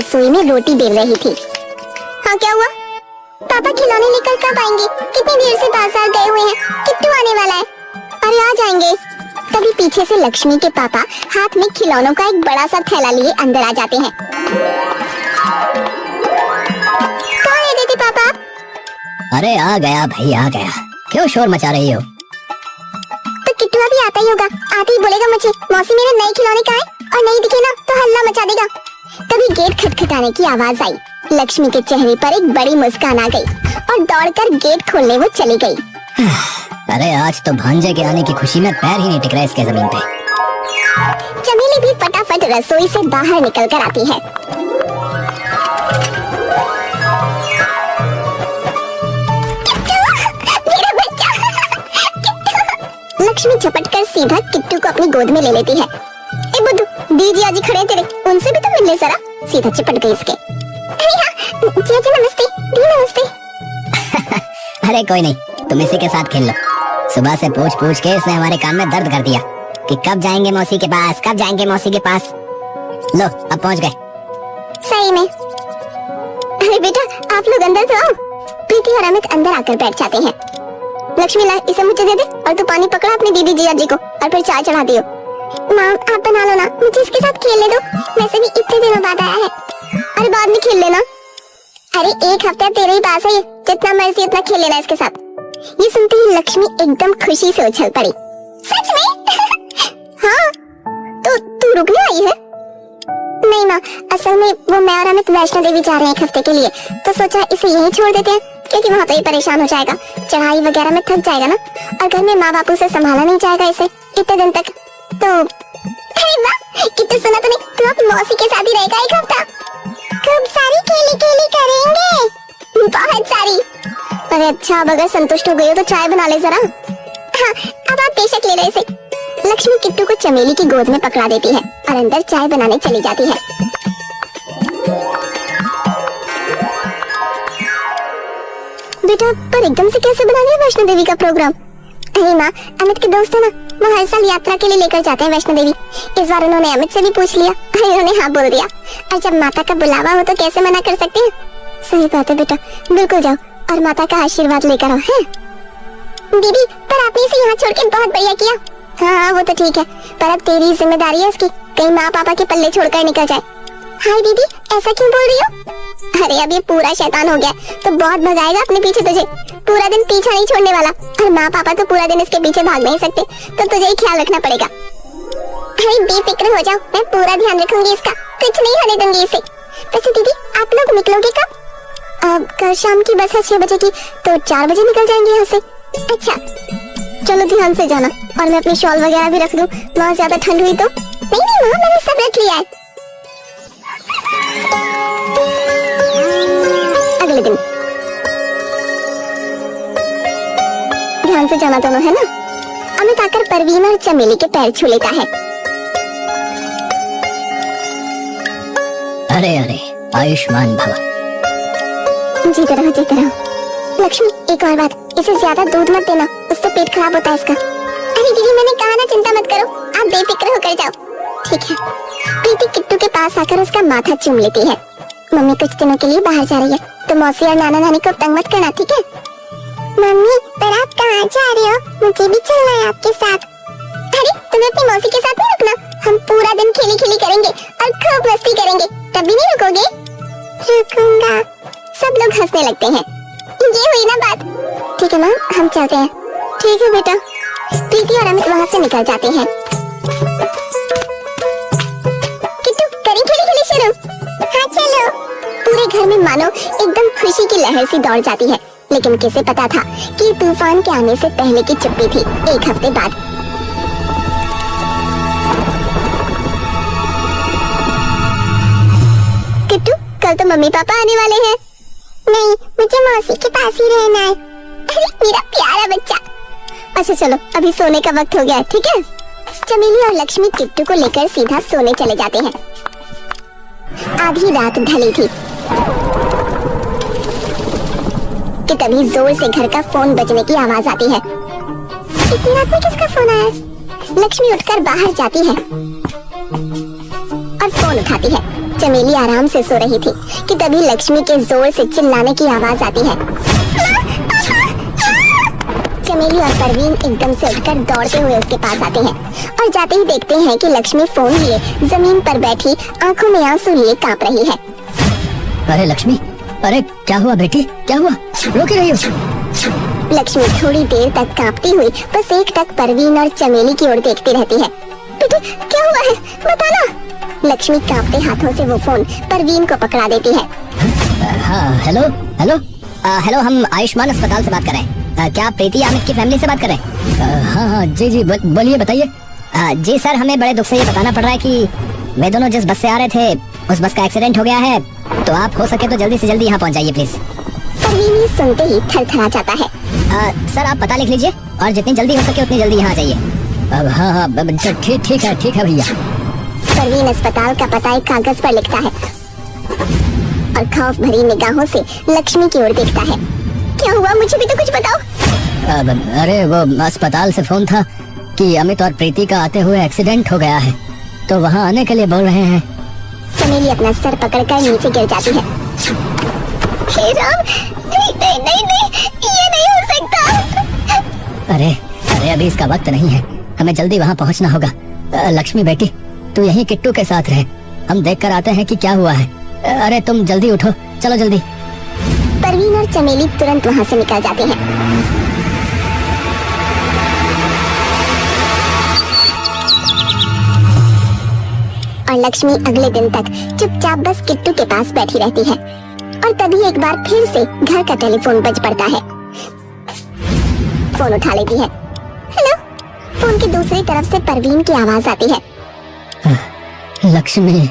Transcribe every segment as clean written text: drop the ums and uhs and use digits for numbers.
रसोई में रोटी बेल रही थी। हाँ क्या हुआ? पापा खिलौने लेकर कब आएंगे? कितनी देर से बाजार गए हुए हैं। किट्टू आने वाला है। अरे आ जाएंगे। तभी पीछे से लक्ष्मी के पापा हाथ में खिलौनों का एक बड़ा सा थैला लिए अंदर आ जाते हैं। कहाँ है दीदी पापा? अरे आ गया भाई आ गया। क्यों शोर मचा रही हो? तो किट्टू अभी आता ही होगा। आते ही बोलेगा मुझे मौसी मेरे नए खिलौने कहाँ हैं, और नहीं दिखे ना तो हल्ला मचा देगा। तभी गेट खटखटाने की आवाज आई। लक्ष्मी के चेहरे पर एक बड़ी मुस्कान आ गई और दौड़कर गेट खोलने वो चली गई। अरे आज तो भांजे के आने की खुशी में पैर ही नहीं टिक रहा इसके जमीन पे। चमेली भी फटाफट रसोई से बाहर निकल कर आती है। मेरा बच्चा लक्ष्मी झपट कर सीधा किट्टू को अपनी गोद में ले लेती है। ए बुद्धू, दी जी खड़े हैं तेरे, उनसे भी तो मिल ले जरा। सीधा चिपट गई इसके। अरे हाँ जी नमस्ते, दी नमस्ते। अरे कोई नहीं, तुम इसी के साथ खेल लो। सुबह से पूछ पूछ के इसने हमारे कान में दर्द कर दिया कि कब जाएंगे मौसी के पास, कब जाएंगे मौसी के पास। लो अब पहुंच गए। सही में। अरे बेटा आप लोग अंदर तो आओ। प्रीति और अमित अंदर आकर बैठ जाते हैं। लक्ष्मी ला इसे मुझे दे दे, और तू पानी पकड़ा अपनी दीदी जिया जी को, और फिर चाय चढ़ा दियो। माँ आप बना लो ना, मुझे इसके साथ खेलने दो। वैसे भी इतने दिनों बाद आया है। अरे बाद में खेल लेना। अरे एक हफ्ता तेरे ही पास है, जितना मर्जी उतना खेल लेना इसके साथ। ये सुनते ही लक्ष्मी एकदम खुशी से उछल पड़ी। सच में? हाँ तो तू रुकने आई है? नहीं माँ, असल में वो मैं और अमित वैष्णो देवी जा रहे हैं एक हफ्ते के लिए, तो सोचा इसे यहीं छोड़ देते हैं, क्योंकि वहाँ तो ये परेशान हो जाएगा, चढ़ाई वगैरह में थक जाएगा ना, और घर में माँ बापू से संभाला नहीं जाएगा इसे इतने दिन तक। तो अरे वाह, कितना सुना तूने, तू अब मौसी के साथ ही रहेगा एक हफ्ता। खूब सारी खेली खेली करेंगे, बहुत सारी। अरे अच्छा, अब अगर संतुष्ट हो गई हो तो चाय बना ले जरा। हाँ अब आप बेशक ले रहे इसे। लक्ष्मी किट्टू को चमेली की गोद में पकड़ा देती है और अंदर चाय बनाने चली जाती है। बेटा पर एकदम से कैसे बना लिया वैष्णो देवी का प्रोग्राम? अरे माँ, अमित के दोस्त है ना, वो हर साल यात्रा के लिए लेकर जाते हैं वैष्णो देवी। इस बार उन्होंने अमित से भी पूछ लिया, उन्होंने हाँ बोल दिया। और जब माता का बुलावा हो तो कैसे मना कर सकते हैं। सही बात है बेटा, बिल्कुल जाओ और माता का आशीर्वाद लेकर आओ। है दीदी, पर आपने इसे यहाँ छोड़ के बहुत बढ़िया किया। हाँ वो तो ठीक है, पर अब तेरी जिम्मेदारी है इसकी, कहीं माँ पापा के पल्ले छोड़कर निकल जाए। हाय दीदी, ऐसा क्यों बोल रही हो? अरे अब ये पूरा शैतान हो गया तो बहुत भगाएगा अपने पीछे तुझे, पूरा दिन पीछा नहीं छोड़ने वाला। और माँ पापा तो पूरा दिन इसके पीछे भाग नहीं सकते, तो तुझे ही ख्याल रखना पड़ेगा। अरे बेफिक्र हो जाओ, मैं पूरा ध्यान रखूंगी इसका, कुछ नहीं होने दूंगी इसे। वैसे दीदी आप लोग निकलोगे कब? कल शाम की बस है 6 बजे की, तो 4 बजे निकल जाएंगे यहाँ से। अच्छा चलो ध्यान से जाना, और मैं अपनी शॉल वगैरह भी रख दूं, वहाँ ज्यादा ठंड हुई तो। नहीं माँ, मैंने सब रख लिया है। अगले दिन ध्यान से जाना दोनों, है ना? अमित आकर परवीन और चमेली के पैर छू लेता है। अरे अरे आयुष्मान भव। जीते रहो जीते रहो। लक्ष्मी एक और बात, इसे ज्यादा दूध मत देना, उससे पेट खराब होता है इसका। अरे दीदी मैंने कहा ना, चिंता मत करो, आप बेफिक्र होकर जाओ। ठीक है। प्रीति किट्टू के पास आकर उसका माथा चूम लेती है। मम्मी कुछ दिनों के लिए बाहर जा रही है, तो मौसी और नाना नानी को तंग मत करना, ठीक है? मम्मी पर आप कहाँ जा रहे हो? मुझे भी चलना है आपके साथ। अरे तुम्हें अपनी मौसी के साथ नहीं रुकना, हम पूरा दिन खेली खेली करेंगे और खूब मस्ती करेंगे, तभी नहीं रुकोगे? रुकूंगा। सब लोग हंसने लगते हैं। ये हुई ना बात। ठीक है माँ, हम चलते हैं। ठीक है बेटा। प्रीति और अमित वहाँ से निकल जाते हैं। किट्टू करें खेली खेली शुरू? हाँ चलो। पूरे घर में मानो एकदम खुशी की लहर सी दौड़ जाती है, लेकिन किसे पता था कि तूफान के आने से पहले की चुप्पी थी एक हफ्ते बाद। किट्टू कल तो मम्मी पापा आने वाले हैं। नहीं, मुझे मौसी के पास ही रहना है। अरे मेरा प्यारा बच्चा। अच्छा चलो, अभी सोने का वक्त हो गया है, ठीक है? चमेली और लक्ष्मी किट्टू को लेकर सीधा सोने चले जाते हैं। आधी रात ढली थी कि तभी जोर से घर का फोन बजने की आवाज आती है। इतनी रात में किसका फोन आया? लक्ष्मी उठकर बाहर जाती है और फोन उठाती है। चमेली आराम से सो रही थी कि तभी लक्ष्मी के जोर से चिल्लाने की आवाज आती है। चमेली और परवीन एकदम से उठकर दौड़ते हुए उसके पास आते हैं और जाते ही देखते हैं कि लक्ष्मी फोन लिए जमीन पर बैठी आंखों में आंसू लिए कांप रही है। अरे लक्ष्मी, अरे क्या हुआ बेटी, क्या हुआ, रो क्यों रही हो? लक्ष्मी थोड़ी देर तक कांपती हुई बस एकटक परवीन और चमेली की ओर देखती रहती है। बेटी क्या हुआ है, बताना। लक्ष्मी कांपते हाथों से वो फोन परवीन को पकड़ा देती है। हाँ हेलो हेलो हेलो, हम आयुष्मान अस्पताल से बात कर रहे हैं। क्या प्रीति अमित की फैमिली से बात कर रहे हैं? हाँ हाँ जी जी, बोलिए बताइए। जी सर, हमें बड़े दुख से ये बताना पड़ रहा है कि वे दोनों जिस बस से आ रहे थे उस बस का एक्सीडेंट हो गया है, तो आप हो सके तो जल्दी से जल्दी यहाँ पहुँच जाइए प्लीज। परवीन ये सुनते ही थरथरा जाता है। सर आप पता लिख लीजिए और जितनी जल्दी हो सके उतनी जल्दी यहाँ आ जाइए। हाँ हाँ ठीक है भैया। परवीन अस्पताल का पता एक कागज पर लिखता है और खौफ भरी निगाहों से लक्ष्मी की ओर देखता है। क्या हुआ, मुझे भी तो कुछ बताओ। अरे वो अस्पताल से फोन था कि अमित और प्रीति का आते हुए एक्सीडेंट हो गया है, तो वहाँ आने के लिए बोल रहे हैं। चमेली अपना सर पकड़कर नीचे गिर जाती है। हे राम, नहीं, ये नहीं हो सकता। अरे अभी इसका वक्त नहीं है, हमें जल्दी वहाँ पहुँचना होगा। लक्ष्मी बेटी, तू यहीं किट्टू के साथ रहे, हम देख कर आते हैं कि क्या हुआ है। अरे तुम जल्दी उठो, चलो जल्दी। परवीन और चमेली तुरंत वहाँ से निकल जाते हैं। और लक्ष्मी अगले दिन तक चुपचाप बस किट्टू के पास बैठी रहती है और तभी एक बार फिर से घर का टेलीफोन बज पड़ता है। फोन उठा लेती है। हेलो। फोन की दूसरी तरफ से परवीन की आवाज आती है। लक्ष्मी।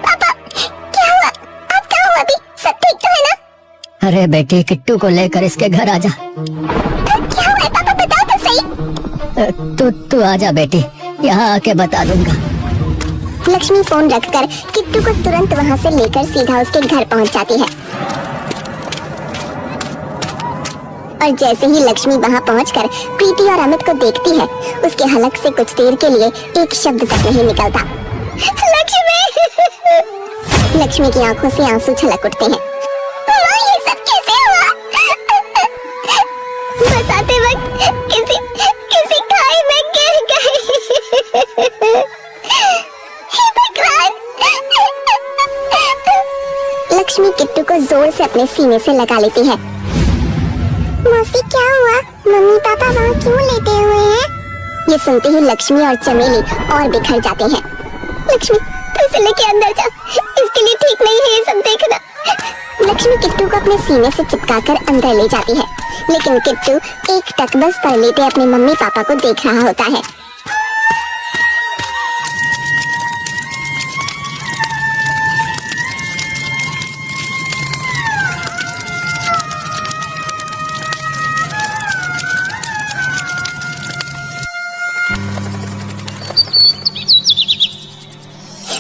पापा क्या हुआ, आप कहाँ हो अभी, सब ठीक तो है ना? अरे बेटी, किट्टू को लेकर इसके घर आजा। क्या हुआ है पापा, बताओ तो सही। तू आजा बेटी, यहाँ आके बता दूंगा। लक्ष्मी फोन रखकर किट्टू को तुरंत वहाँ से लेकर सीधा उसके घर पहुँच जाती है। और जैसे ही लक्ष्मी वहाँ पहुँचकर प्रीति और अमित को देखती है, उसके हलक से कुछ देर के लिए एक शब्द तक नहीं निकलता। लक्ष्मी। लक्ष्मी की आंखों से आंसू छलक उठते हैं। ये सब कैसे हुआ? बस आते वक्त किसी खाई में गिर गई। लक्ष्मी किट्टू को जोर से अपने सीने से लगा लेती है। मौसी क्या हुआ, मम्मी पापा वहाँ क्यों लेटे हुए हैं? ये सुनते ही लक्ष्मी और चमेली और बिखर जाते हैं। लक्ष्मी तू इसे लेके अंदर जा, इसके लिए ठीक नहीं है ये सब देखना। लक्ष्मी किट्टू को अपने सीने से चिपकाकर अंदर ले जाती है, लेकिन किट्टू एक टक बस पर लेटे अपने मम्मी पापा को देख रहा होता है।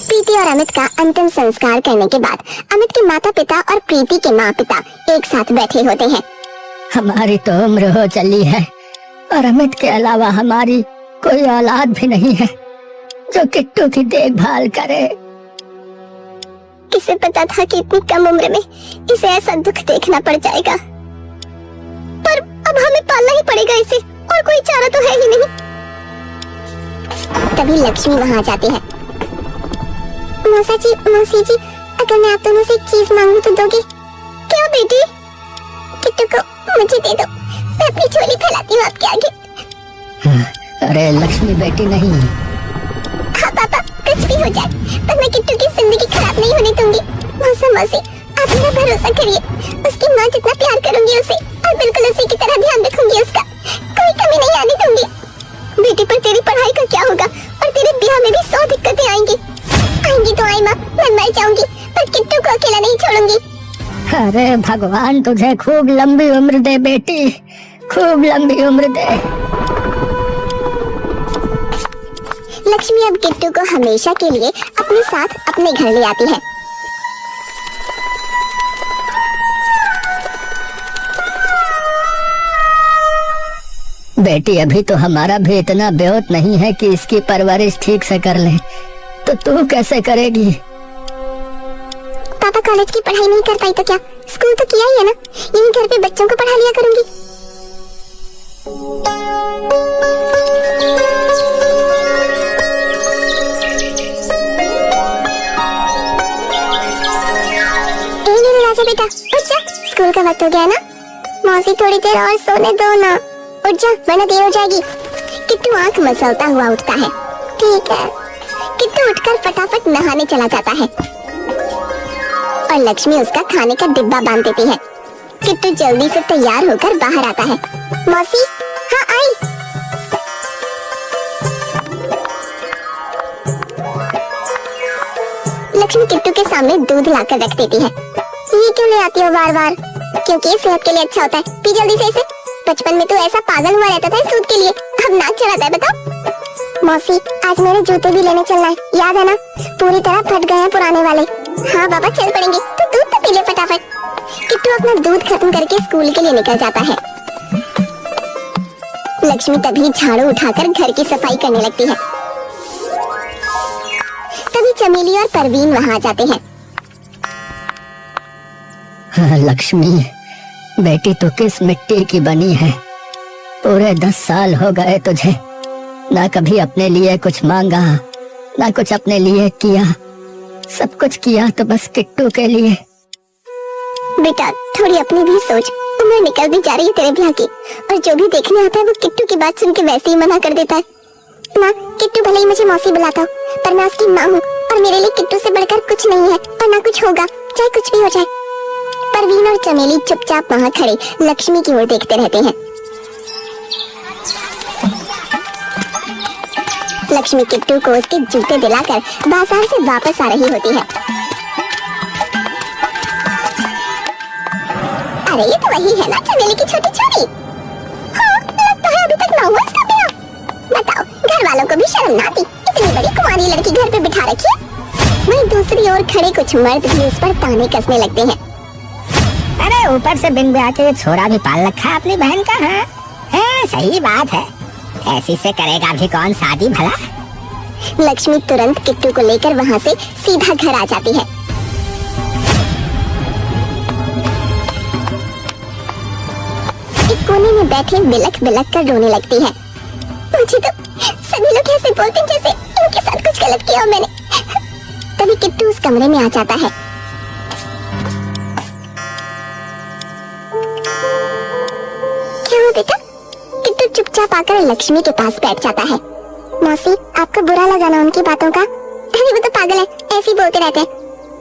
प्रीति और अमित का अंतिम संस्कार करने के बाद अमित के माता पिता और प्रीति के माँ पिता एक साथ बैठे होते हैं। हमारी तो उम्र हो चली है और अमित के अलावा हमारी कोई औलाद भी नहीं है जो किट्टू की देखभाल करे। किसे पता था कि इतनी कम उम्र में इसे ऐसा दुख देखना पड़ जाएगा, पर अब हमें पालना ही पड़ेगा इसे, और कोई चारा तो है ही नहीं। तभी लक्ष्मी वहाँ जाती है। मौसी जी, अगर मैं आप दोनों से एक चीज मांगू तो दोगे? क्या बेटी? किट्टू को मुझे दे दो, मैं अपनी झोली फैलाती हूँ आपके आगे। अरे लक्ष्मी बेटी नहीं। हाँ पापा, कुछ भी हो जाए पर मैं किट्टू की जिंदगी खराब नहीं होने दूंगी। मौसी आप मेरा भरोसा करिए, उसकी माँ जितना प्यार करूंगी उसे, और बिल्कुल उसी की तरह ध्यान रखूंगी उसका, कोई कमी नहीं आने दूंगी। बेटी पर तेरी पढ़ाई का क्या होगा, और तेरे ब्याह में भी 100 दिक्कतें आएंगी तो आई माँ, मैं मर जाऊंगी पर किट्टू को अकेला नहीं छोड़ूंगी। अरे भगवान तुझे खूब लंबी उम्र दे बेटी, खूब लंबी उम्र दे। लक्ष्मी अब किट्टू को हमेशा के लिए अपने साथ अपने घर ले आती है। बेटी अभी तो हमारा भी इतना ब्योत नहीं है कि इसकी परवरिश ठीक से कर ले, तो तू कैसे करेगी? और कॉलेज की पढ़ाई नहीं कर पाई तो क्या, स्कूल तो किया ही है ना, यही घर पे बच्चों को पढ़ा लिया करूंगी। राजा बेटा उठ जा, स्कूल का वक्त हो गया ना। मौसी थोड़ी देर और सोने दो ना, उठ जा वरना देर हो जाएगी। किट्टू आंख मसलता हुआ उठता है। ठीक है। किट्टू उठकर फटाफट नहाने चला जाता है और लक्ष्मी उसका खाने का डिब्बा बांध देती है। किट्टू जल्दी से तैयार होकर बाहर आता है। मौसी, हाँ आई। लक्ष्मी किट्टू के सामने दूध लाकर रख देती है। ये क्यों ले आती हो बार बार? क्योंकि सेहत के लिए अच्छा होता है, पी जल्दी से इसे। बचपन में तो ऐसा पागल हुआ रहता था इस दूध के लिए, अब नाक चढ़ाता है बताओ। मौसी, आज मेरे जूते भी लेने चलना है, याद है ना? पूरी तरह फट गए हैं पुराने वाले। हाँ बाबा चल पड़ेंगे, तो दूध तो पी ले फटाफट। किट्टू अपना दूध खत्म करके स्कूल के लिए निकल जाता है। लक्ष्मी तभी झाड़ू उठाकर घर की सफाई करने लगती है। तभी चमेली और परवीन वहाँ आ जाते हैं। लक्ष्मी बेटी तो किस मिट्टी की बनी है, पूरे 10 साल हो गए तुझे, ना कभी अपने लिए कुछ मांगा, ना कुछ अपने लिए किया, सब कुछ किया तो बस किट्टू के लिए। बेटा थोड़ी अपनी भी सोच, उम्र निकलती जा रही है तेरे ब्याह की, और जो भी देखने आता है वो किट्टू की बात सुन के वैसे ही मना कर देता है। माँ, किट्टू भले ही मुझे मौसी बुलाता हो, पर मैं उसकी माँ हूँ और मेरे लिए किट्टू से बढ़कर कुछ नहीं है और ना कुछ होगा, चाहे कुछ भी हो जाए। परवीन और चमेली चुपचाप वहाँ खड़े लक्ष्मी की ओर देखते रहते हैं। लक्ष्मी किट्टू को उसके जूते दिलाकर बाजार से वापस आ रही होती है। अरे ये तो वही है ना, चमेली की छोटी छोरी। हाँ, लगता है अभी तक ना हुआ इसका ब्याह। बताओ, घर वालों को भी शर्म ना आती, इतनी बड़ी कुंवारी लड़की घर पे बिठा रखी है। वहीं दूसरी ओर खड़े कुछ मर्द भी उस पर ताने कसने लगते हैं। अरे ऊपर से बिन ब्याह के छोरा भी पाल रखा अपनी बहन का। है सही बात है, ऐसी से करेगा भी कौन शादी भला। लक्ष्मी तुरंत किट्टू को लेकर वहाँ से सीधा घर आ जाती है। एक कोने में बैठे बिलख बिलख कर रोने लगती है। मुझे तो सभी लोग ऐसे बोलते हैं जैसे इनके साथ कुछ गलत किया हो मैंने। तभी किट्टू उस कमरे में आ जाता है। क्या हुआ बेटा? किट्टू चुपचाप आकर लक्ष्मी के पास बैठ जाता है। मौसी, आपको बुरा लगा ना उनकी बातों का? अरे वो तो पागल है, ऐसे ही बोलते रहते हैं।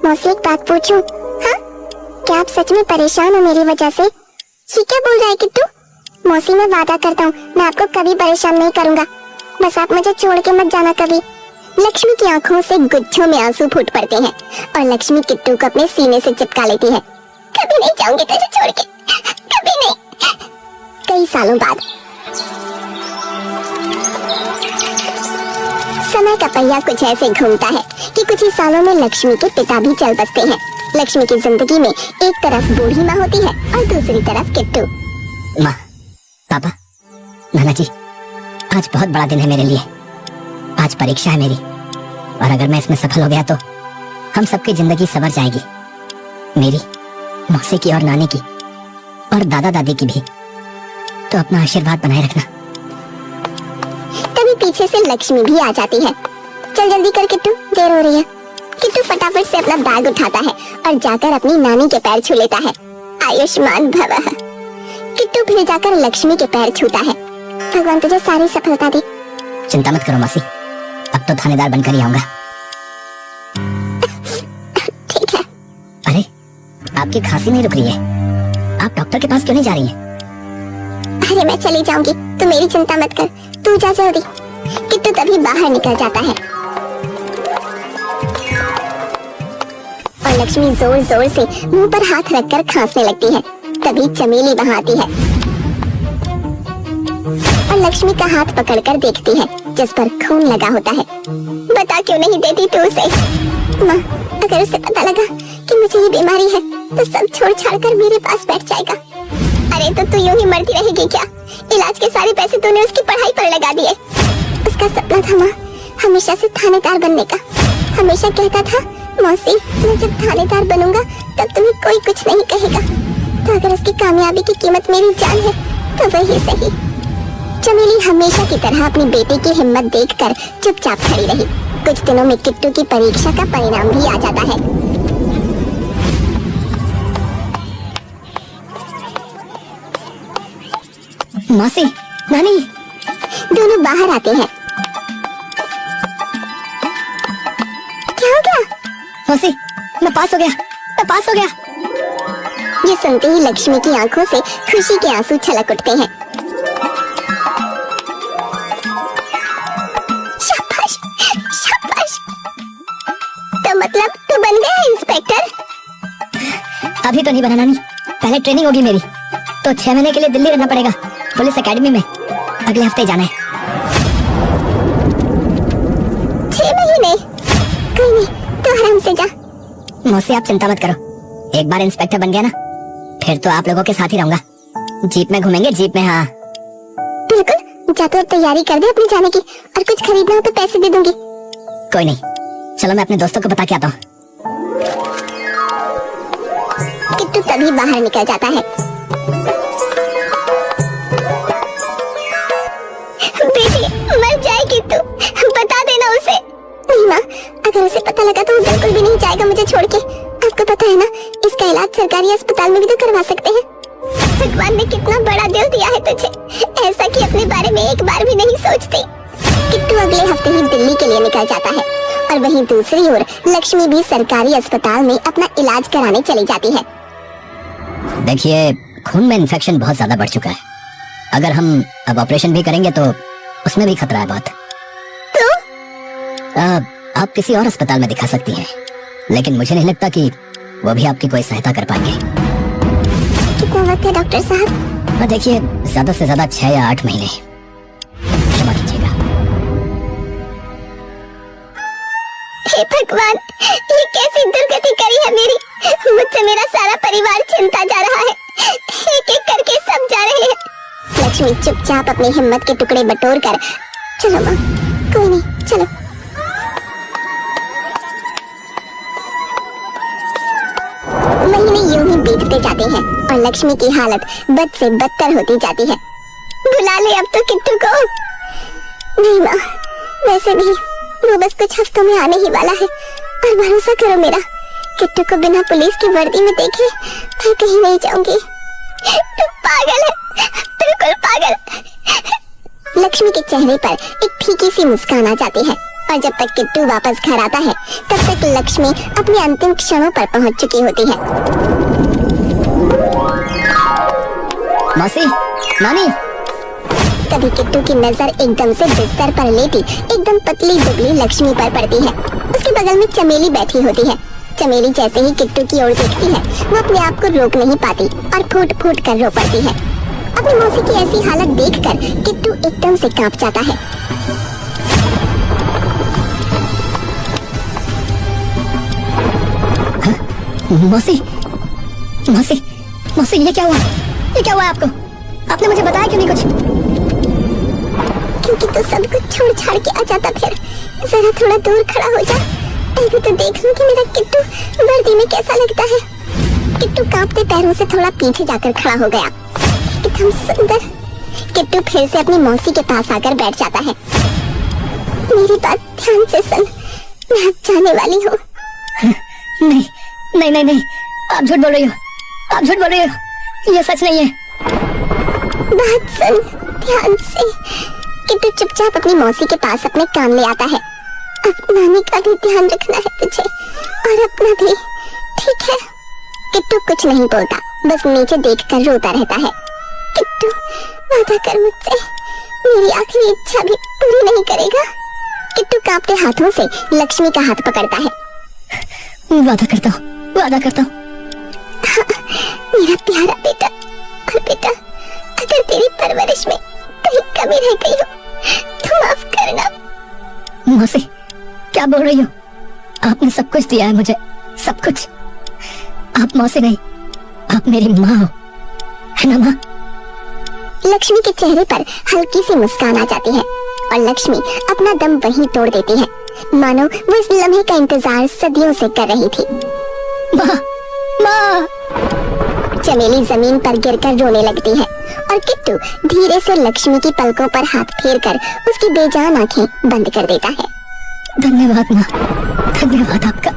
मौसी एक बात पूछूं? हाँ? क्या आप सच में परेशान हो मेरी वजह से? ये क्या बोल रहा है किट्टू? मौसी मैं वादा करता हूँ मैं आपको कभी परेशान नहीं करूँगा, बस आप मुझे छोड़ के मत जाना कभी। लक्ष्मी की आंखों से गुच्छों में आंसू फूट पड़ते हैं और लक्ष्मी किट्टू को अपने सीने से चिपका लेती है। कभी नहीं जाऊंगी तुझे छोड़ के, कभी नहीं। कई सालों बाद समय का पहिया कुछ ऐसे घूमता है कि कुछ ही सालों में लक्ष्मी के पिता भी चल बसते हैं। लक्ष्मी की जिंदगी में एक तरफ बूढ़ी माँ होती है और दूसरी तरफ किट्टू। माँ, पापा, नाना जी, आज बहुत बड़ा दिन है मेरे लिए। आज परीक्षा है मेरी, और अगर मैं इसमें सफल हो गया तो हम सबकी जिंदगी संवर जाएगी, मेरी, मौसी की और नानी की और दादा दादी की भी। तो अपना आशीर्वाद बनाए रखना। तभी पीछे से लक्ष्मी भी आ जाती है। चल जल्दी कर किट्टू, देर हो रही है। किट्टू फटाफट से अपना बैग उठाता है और जाकर अपनी नानी के पैर छू लेता है। आयुष्मान भवः। किट्टू फिर जाकर लक्ष्मी के पैर छूता है। भगवान तुझे सारी सफलता दे। चिंता मत करो मौसी, अब तो थानेदार बनकर ही आऊंगा। ठीक है। अरे आपकी खांसी नहीं रुक रही है, आप डॉक्टर के पास क्यों नहीं जा रही हैं? अरे मैं चली जाऊंगी, तू मेरी चिंता मत कर, तू जा जल्दी। किट्टू तभी बाहर निकल जाता है और लक्ष्मी जोर जोर से मुंह पर हाथ रखकर खांसने लगती है। तभी चमेली वहाँ आती है और लक्ष्मी का हाथ पकड़कर देखती है जिस पर खून लगा होता है। बता क्यों नहीं देती तू उसे? माँ, अगर उसे पता लगा कि मुझे ये बीमारी है तो सब छोड़ छाड़ कर मेरे पास बैठ जाएगा। अरे तो तू यूं ही मरती रहेगी क्या? इलाज के सारे पैसे तूने उसकी पढ़ाई पर लगा दिए। उसका सपना था माँ, हमेशा से थानेदार बनने का। हमेशा कहता था मौसी, मैं जब थानेदार बनूंगा तब तुम्हें कोई कुछ नहीं कहेगा। तो अगर उसकी कामयाबी की कीमत मेरी जान है तो वही सही। चमेली हमेशा की तरह अपनी बेटे की हिम्मत देखकर चुपचाप खड़ी रही। कुछ दिनों में किट्टू की परीक्षा का परिणाम भी आ जाता है। मौसी, नानी, दोनों बाहर आते हैं। क्या हो गया? मौसी, मैं पास हो गया। ये सुनते ही लक्ष्मी की आंखों से खुशी के आंसू छलक उठते हैं। शाबाश, शाबाश। तो मतलब तू बन गया इंस्पेक्टर? अभी तो नहीं बना नानी, पहले ट्रेनिंग होगी मेरी। तो 6 महीने के लिए दिल्ली रहना पड़ेगा, पुलिस एकेडमी में। अगले हफ्ते जाना है। 6 महीने? कोई नहीं, तो आराम से जा। मौसी, आप चिंता मत करो, एक बार इंस्पेक्टर बन गया ना, फिर तो आप लोगों के साथ ही रहूंगा। जीप में घूमेंगे, जीप में। हाँ बिल्कुल, जा तो अब तैयारी कर दे अपने जाने की, और कुछ खरीदना हो तो पैसे दे दूंगी। कोई नहीं, चलो मैं अपने दोस्तों को बता के आता हूँ। किट्टू तभी बाहर निकल जाता है। बेटी मर जाएगी तू, बता देना उसे। नहीं माँ, अगर उसे पता लगा तो वो बिल्कुल भी नहीं जाएगा मुझे छोड़ के। आपको पता है ना, इसका इलाज सरकारी अस्पताल में भी तो करवा सकते हैं। भगवान ने कितना बड़ा दिल दिया है तुझे, ऐसा कि अपने बारे में एक बार भी नहीं सोचती। किट्टू अगले हफ्ते ही दिल्ली के लिए निकल जाता है, और वहीं दूसरी ओर लक्ष्मी भी सरकारी अस्पताल में अपना इलाज कराने चली जाती है। देखिए, खून में इन्फेक्शन बहुत ज्यादा बढ़ चुका है। अगर हम अब ऑपरेशन भी करेंगे तो उसमें भी खतरा है बहुत। तो आप किसी और अस्पताल में दिखा सकती हैं, लेकिन मुझे नहीं लगता कि वो भी आपकी कोई सहायता कर पाएंगे। कितना वक्त है डॉक्टर साहब? हाँ देखिए, ज्यादा से ज्यादा 6 या 8 महीने। क्षमा कीजिएगा। हे भगवान, ये कैसी दुर्गति करी है मेरी। मुझसे मेरा सारा परिवार चिंता जा रहा है, एक एक करके सब जा रहे हैं। लक्ष्मी चुपचाप अपनी हिम्मत के टुकड़े बटोर कर, चलो माँ, कोई नहीं, चलो। महीने यूं ही बीतते जाते हैं और लक्ष्मी की हालत बद से बदतर होती जाती है। बुला ले अब तो किट्टू को। नहीं माँ, वैसे भी वो बस कुछ हफ्तों में आने ही वाला है, और भरोसा करो मेरा, किट्टू को बिना पुलिस की वर्दी में देखे मैं कहीं नहीं जाऊंगी। तू पागल है, बिल्कुल पागल। लक्ष्मी के चेहरे पर एक फीकी सी मुस्कान आ जाती है, और जब तक किट्टू वापस घर आता है तब तक लक्ष्मी अपने अंतिम क्षणों पर पहुंच चुकी होती है। मौसी, नानी। तभी किट्टू की नजर एकदम से बिस्तर पर लेटी एकदम पतली दुबली लक्ष्मी पर पड़ती है। उसके बगल में चमेली बैठी होती है। चमेली जैसे ही किट्टू की ओर देखती है, वो अपने आप को रोक नहीं पाती और फूट फूट कर रो पड़ती है। अपनी मौसी की ऐसी हालत देखकर किट्टू एकदम से कांप जाता है। मौसी, मौसी, मौसी, ये क्या हुआ? ये क्या हुआ आपको? आपने मुझे बताया क्यों नहीं कुछ? क्योंकि तू सब कुछ छोड़ छाड़ के आ जाता, फिर जरा थोड़ा दूर खड़ा हो जा, अभी तो देख लूं कि मेरा किट्टू वर्दी में कैसा लगता है। किट्टू कांपते पैरों से थोड़ा पीछे जाकर खड़ा हो गया। एकदम सुंदर। किट्टू फिर से अपनी मौसी के पास आकर बैठ जाता है। मेरी बात ध्यान से सुन, मैं अब जाने वाली हूँ। नहीं, नहीं, नहीं, नहीं, आप झूठ बोल रही हो, आप झूठ बोल रही हो, ये सच नहीं है। बात सुन ध्यान से। किट्टू चुपचाप अपनी मौसी के पास अपने कान ले आता है। अब नानी का भी ध्यान रखना है तुझे, और अपना भी, ठीक है? किट्टू कुछ नहीं बोलता, बस नीचे देखकर रोता रहता है। किट्टू, वादा कर मुझसे, मेरी आखिरी इच्छा भी पूरी नहीं करेगा? किट्टू कांपते हाथों से लक्ष्मी का हाथ पकड़ता है। वादा करता हूँ, वादा करता हूँ। हाँ, मेरा प्यारा बेटा। और बेटा, अगर तेरी परवरिश में कहीं कमी रह गई हो तो माफ करना। मौसी, क्या बोल रही हो? आपने सब कुछ दिया है मुझे, सब कुछ। आप मौसी नहीं, आप मेरी माँ हो, है ना माँ? लक्ष्मी के चेहरे पर हल्की सी मुस्कान आ जाती है। और लक्ष्मी अपना दम वहीं तोड़ देती है, मानो वो इस लम्हे का इंतजार सदियों से कर रही थी। माँ, माँ। चमेली जमीन पर गिरकर रोने लगती है और किट्टू धीरे से लक्ष्मी की पलकों पर हाथ फेरकर उसकी बेजान आंखें बंद कर देता है। धन्यवाद माँ, धन्यवाद आपका।